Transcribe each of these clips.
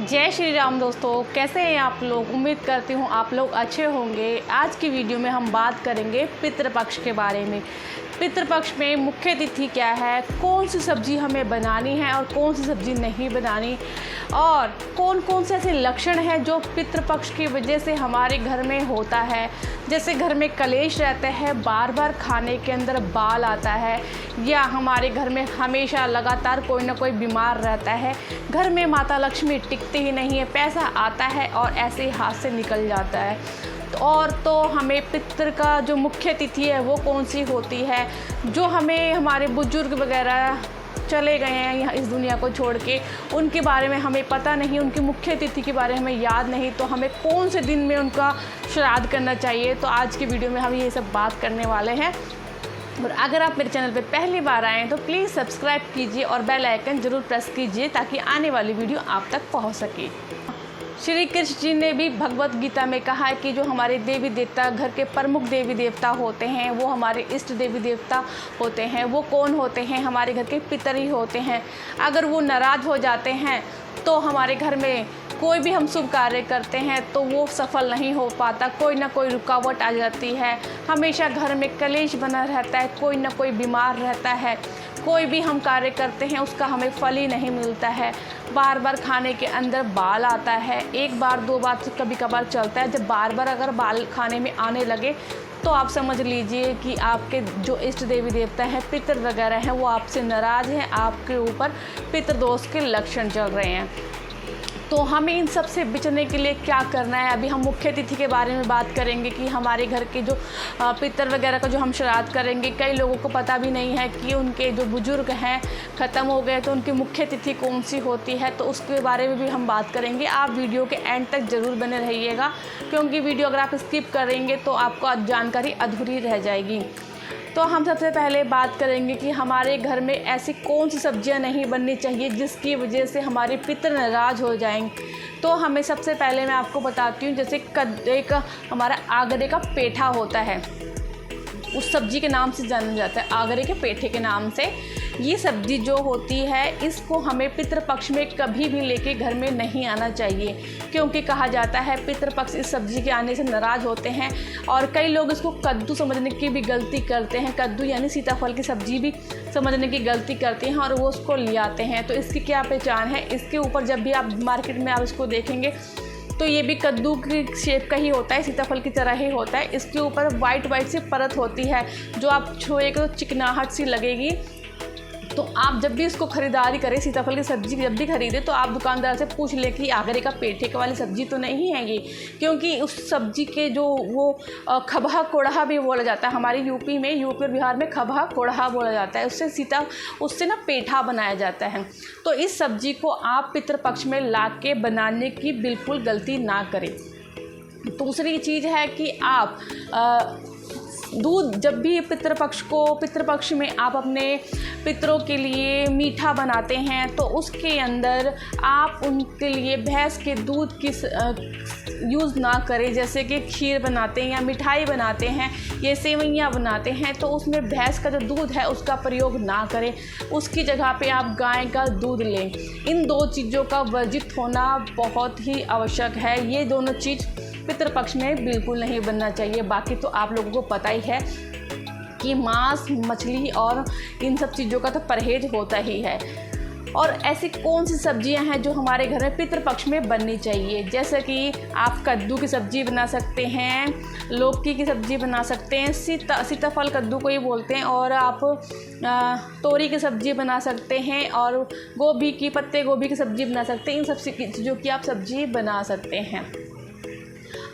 जय श्री राम दोस्तों, कैसे हैं आप लोग। उम्मीद करती हूँ आप लोग अच्छे होंगे। आज की वीडियो में हम बात करेंगे पितृपक्ष के बारे में। पितृपक्ष में मुख्य तिथि क्या है, कौन सी सब्ज़ी हमें बनानी है और कौन सी सब्ज़ी नहीं बनानी, और कौन कौन से ऐसे लक्षण हैं जो पितृपक्ष की वजह से हमारे घर में होता है। जैसे घर में कलेश रहता है, बार बार खाने के अंदर बाल आता है, या हमारे घर में हमेशा लगातार कोई ना कोई बीमार रहता है, घर में माता लक्ष्मी टिकती ही नहीं है, पैसा आता है और ऐसे ही हाथ से निकल जाता है। और तो हमें पितृ का जो मुख्य तिथि है वो कौन सी होती है, जो हमें हमारे बुजुर्ग वगैरह चले गए हैं यहाँ इस दुनिया को छोड़ के, उनके बारे में हमें पता नहीं, उनकी मुख्य तिथि के बारे में हमें याद नहीं, तो हमें कौन से दिन में उनका श्राद्ध करना चाहिए। तो आज की वीडियो में हम ये सब बात करने वाले हैं। और अगर आप मेरे चैनल पे पहली बार आएँ तो प्लीज़ सब्सक्राइब कीजिए और बेल आइकन ज़रूर प्रेस कीजिए ताकि आने वाली वीडियो आप तक पहुँच सके। श्री कृष्ण जी ने भी भगवत गीता में कहा है कि जो हमारे देवी देवता, घर के प्रमुख देवी देवता होते हैं, वो हमारे इष्ट देवी देवता होते हैं। वो कौन होते हैं? हमारे घर के पितर ही होते हैं। अगर वो नाराज़ हो जाते हैं तो हमारे घर में कोई भी हम शुभ कार्य करते हैं तो वो सफल नहीं हो पाता, कोई ना कोई रुकावट आ जाती है, हमेशा घर में कलेश बना रहता है, कोई ना कोई बीमार रहता है, कोई भी हम कार्य करते हैं उसका हमें फल ही नहीं मिलता है। बार बार खाने के अंदर बाल आता है, एक बार दो बार तो कभी कभार चलता है। जब बार बार अगर बाल खाने में आने लगे तो आप समझ लीजिए कि आपके जो इष्ट देवी देवता हैं, पितर वगैरह हैं, वो आपसे नाराज़ हैं, आपके ऊपर पितृदोष के लक्षण चल रहे हैं। तो हमें इन सब से बचने के लिए क्या करना है। अभी हम मुख्य तिथि के बारे में बात करेंगे कि हमारे घर के जो पितर वगैरह का जो हम श्राद्ध करेंगे, कई लोगों को पता भी नहीं है कि उनके जो बुजुर्ग हैं ख़त्म हो गए तो उनकी मुख्य तिथि कौन सी होती है, तो उसके बारे में भी हम बात करेंगे। आप वीडियो के एंड तक ज़रूर बने रहिएगा, क्योंकि वीडियो अगर आप स्किप करेंगे तो आपको जानकारी अधूरी रह जाएगी। तो हम सबसे पहले बात करेंगे कि हमारे घर में ऐसी कौन सी सब्जियां नहीं बननी चाहिए जिसकी वजह से हमारे पितर नाराज़ हो जाएंगे। तो हमें सबसे पहले मैं आपको बताती हूँ, जैसे एक हमारा आगरे का पेठा होता है, उस सब्जी के नाम से जाना जाता है, आगरे के पेठे के नाम से। ये सब्जी जो होती है, इसको हमें पितृपक्ष में कभी भी लेके घर में नहीं आना चाहिए, क्योंकि कहा जाता है पितृपक्ष इस सब्जी के आने से नाराज़ होते हैं। और कई लोग इसको कद्दू समझने की भी गलती करते हैं, कद्दू यानी सीताफल की सब्जी भी समझने की गलती करते हैं और वो उसको ले आते हैं। तो इसकी क्या पहचान है? इसके ऊपर जब भी आप मार्केट में आप इसको देखेंगे तो ये भी कद्दू की शेप का ही होता है, सीताफल की तरह ही होता है। इसके ऊपर वाइट सी परत होती है, जो आप छुएगा तो चिकनाहट सी लगेगी। तो आप जब भी इसको खरीदारी करें, सीताफल की सब्ज़ी जब भी खरीदें, तो आप दुकानदार से पूछ लें कि आगरे का पेठे वाली सब्ज़ी तो नहीं है ये, क्योंकि उस सब्ज़ी के जो वो खबहा कोढ़ा भी बोला जाता है। हमारे यूपी और बिहार में खबहा कोढ़ा बोला जाता है, उससे ना पेठा बनाया जाता है। तो इस सब्ज़ी को आप पितृपक्ष में ला के बनाने की बिल्कुल गलती ना करें। दूसरी चीज़ है कि आप दूध, जब भी पितृपक्ष में आप अपने पितरों के लिए मीठा बनाते हैं तो उसके अंदर आप उनके लिए भैंस के दूध की यूज़ ना करें। जैसे कि खीर बनाते हैं या मिठाई बनाते हैं या सेवइयाँ बनाते हैं, तो उसमें भैंस का जो दूध है उसका प्रयोग ना करें, उसकी जगह पे आप गाय का दूध लें। इन दो चीज़ों का वर्जित होना बहुत ही आवश्यक है। ये दोनों चीज़ पितृपक्ष में बिल्कुल नहीं बनना चाहिए। बाकी तो आप लोगों को पता ही है कि मांस, मछली और इन सब चीज़ों का तो परहेज होता ही है। और ऐसी कौन सी सब्जियां हैं जो हमारे घर में पितृपक्ष में बननी चाहिए? जैसे कि आप कद्दू की सब्ज़ी बना सकते हैं, लौकी की सब्ज़ी बना सकते हैं, सीताफल कद्दू को ही बोलते हैं, और आप तोरी की सब्ज़ी बना सकते हैं, और पत्ते गोभी की सब्ज़ी बना सकते हैं। इन सब चीज़ों की आप सब्ज़ी बना सकते हैं।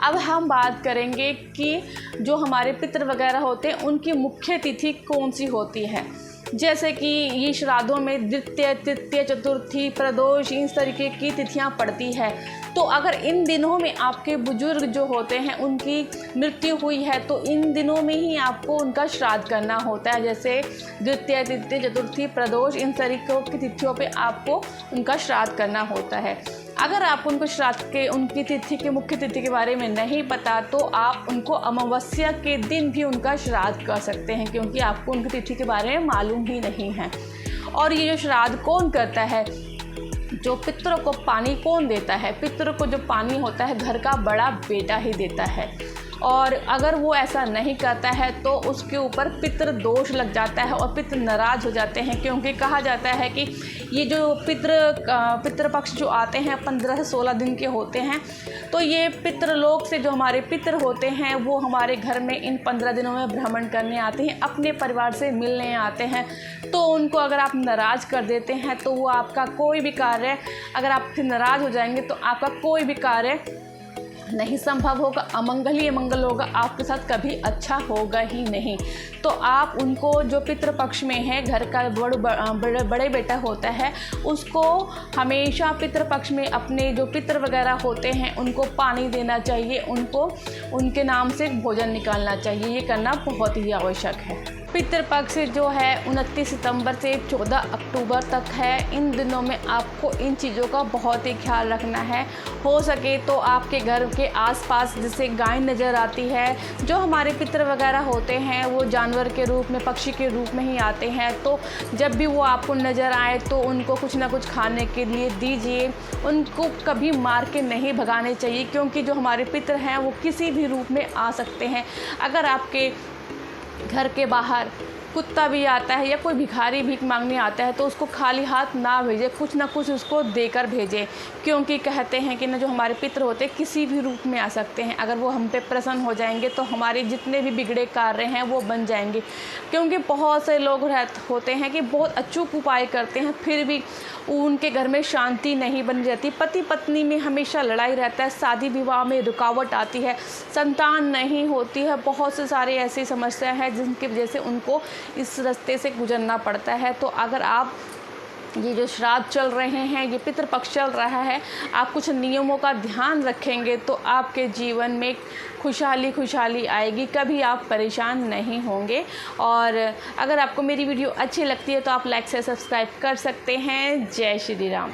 अब हम बात करेंगे कि जो हमारे पितर वगैरह होते हैं उनकी मुख्य तिथि कौन सी होती है। जैसे कि ये श्राद्धों में द्वितीय, तृतीय, चतुर्थी, प्रदोष, इस तरीके की तिथियां पड़ती है। तो अगर इन दिनों में आपके बुजुर्ग जो होते हैं उनकी मृत्यु हुई है तो इन दिनों में ही आपको उनका श्राद्ध करना होता है। जैसे द्वितीय, तृतीय, चतुर्थी, प्रदोष, इन तरीकों की तिथियों पे आपको उनका श्राद्ध करना होता है। अगर आप उनको श्राद्ध के उनकी तिथि के मुख्य तिथि के बारे में नहीं पता तो आप उनको अमावस्या के दिन भी उनका श्राद्ध कर सकते हैं, क्योंकि आपको उनकी तिथि के बारे में मालूम ही नहीं है। और ये जो श्राद्ध कौन करता है? जो पितरों को पानी कौन देता है? पितरों को जो पानी होता है घर का बड़ा बेटा ही देता है, और अगर वो ऐसा नहीं करता है तो उसके ऊपर पितृ दोष लग जाता है और पितृ नाराज़ हो जाते हैं, क्योंकि कहा जाता है कि ये जो पितृपक्ष जो आते हैं 15 से 16 दिन के होते हैं, तो ये पितृलोक से जो हमारे पितृ होते हैं वो हमारे घर में इन 15 दिनों में भ्रमण करने आते हैं, अपने परिवार से मिलने आते हैं। तो उनको अगर आप नाराज़ कर देते हैं तो वो आपका कोई भी कार्य, अगर आपसे नाराज़ हो जाएंगे तो आपका कोई भी कार्य नहीं संभव होगा, अमंगल ही अमंगल होगा, आपके साथ कभी अच्छा होगा ही नहीं। तो आप उनको जो पितृपक्ष में है घर का बड़े बेटा होता है उसको हमेशा पितृपक्ष में अपने जो पितृ वगैरह होते हैं उनको पानी देना चाहिए, उनको उनके नाम से भोजन निकालना चाहिए। ये करना बहुत ही आवश्यक है। पितृपक्ष जो है 29 सितंबर से 14 अक्टूबर तक है। इन दिनों में आपको इन चीज़ों का बहुत ही ख्याल रखना है। हो सके तो आपके घर के आसपास जैसे गाय नज़र आती है, जो हमारे पितृ वगैरह होते हैं वो जानवर के रूप में, पक्षी के रूप में ही आते हैं, तो जब भी वो आपको नज़र आए तो उनको कुछ ना कुछ खाने के लिए दीजिए। उनको कभी मार के नहीं भगाने चाहिए, क्योंकि जो हमारे पितृ हैं वो किसी भी रूप में आ सकते हैं। अगर आपके घर के बाहर कुत्ता भी आता है या कोई भिखारी भीख मांगने आता है तो उसको खाली हाथ ना भेजें, कुछ ना कुछ उसको देकर भेजें, क्योंकि कहते हैं कि ना जो हमारे पितृ होते हैं किसी भी रूप में आ सकते हैं। अगर वो हम पे प्रसन्न हो जाएंगे तो हमारे जितने भी बिगड़े कार्य हैं वो बन जाएंगे, क्योंकि बहुत से लोग होते हैं कि बहुत अचूक उपाय करते हैं फिर भी उनके घर में शांति नहीं बन जाती। पति पत्नी में हमेशा लड़ाई रहता है, शादी विवाह में रुकावट आती है, संतान नहीं होती है, बहुत से सारे ऐसी समस्या है जिनकी वजह से उनको इस रास्ते से गुजरना पड़ता है। तो अगर आप ये जो श्राद्ध चल रहे हैं, ये पितृपक्ष चल रहा है, आप कुछ नियमों का ध्यान रखेंगे तो आपके जीवन में खुशहाली आएगी, कभी आप परेशान नहीं होंगे। और अगर आपको मेरी वीडियो अच्छी लगती है तो आप लाइक से सब्सक्राइब कर सकते हैं। जय श्री राम।